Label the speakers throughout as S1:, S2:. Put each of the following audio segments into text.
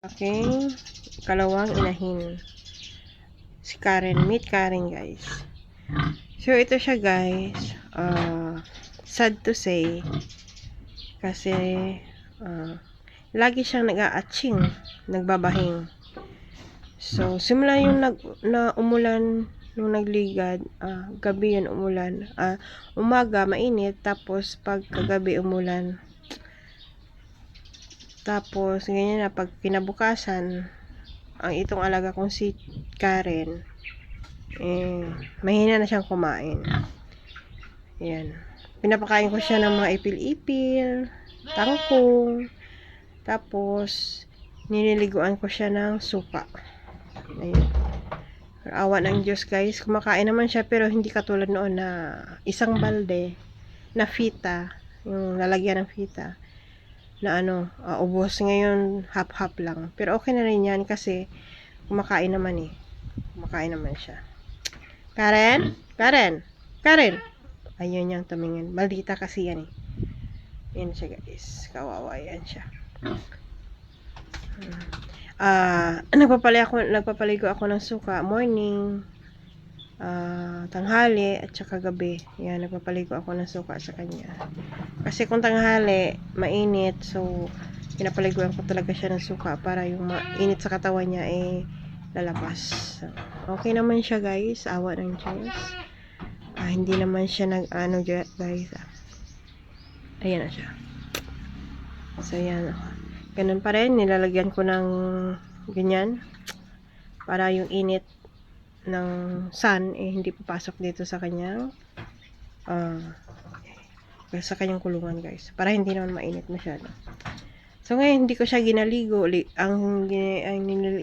S1: aking kalawang inahin. Si Karen. Meet Karen, guys. So, ito siya, guys. Sad to say. Kasi, lagi siyang nag-a-atching. Nagbabahing. So, simula yung umulan nung nagligad, gabi yun umulan. Umaga, mainit. Tapos, pag kagabi umulan. Tapos, ganyan na, pag kinabukasan, ang itong alaga kong si Karen, mahina na siyang kumain. Ayan. Pinapakain ko siya ng mga ipil-ipil, tangkong, tapos, nililiguan ko siya ng suka. Ayan. Awa ng Diyos, guys. Kumakain naman siya, pero hindi katulad noon na isang balde na fita, yung lalagyan ng fita, na ubos. Ngayon, half-half lang. Pero okay na rin yan kasi kumakain naman Kumakain naman siya. Karen? Karen? Karen? Ayun yung tumingin. Maldita kasi yan Yan siya, guys. Kawawa yan siya. Nagpapaligo ako ng suka morning, tanghali, at saka gabi. Yan, nagpapaligo ako ng suka sa kanya. Kasi kung tanghali, mainit, so pinapaliguan ko talaga siya ng suka para yung mainit sa katawan niya lalabas. So, okay naman siya, guys. Awa ng Diyos. Hindi naman siya guys. Ayan na siya. So, yan. Ganun pa rin. Nilalagyan ko ng ganyan para yung init ng sun hindi papasok dito sa kanyang kulungan, guys, para hindi naman mainit masyado. So ngayon hindi ko siya ginaligo. Ang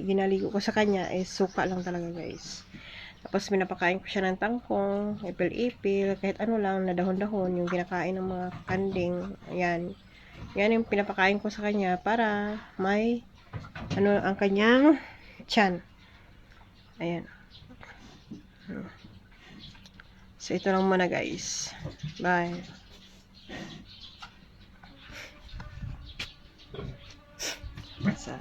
S1: ginaligo ko sa kanya is suka lang talaga, guys. Tapos pinapakain ko siya ng tangkong, ipil-ipil, kahit ano lang na dahon-dahon, yung kinakain ng mga kanding. Ayan. Yan yung pinapakain ko sa kanya para may ang kanyang tiyan. Ayan. So, ito lang muna, guys. Bye. Sa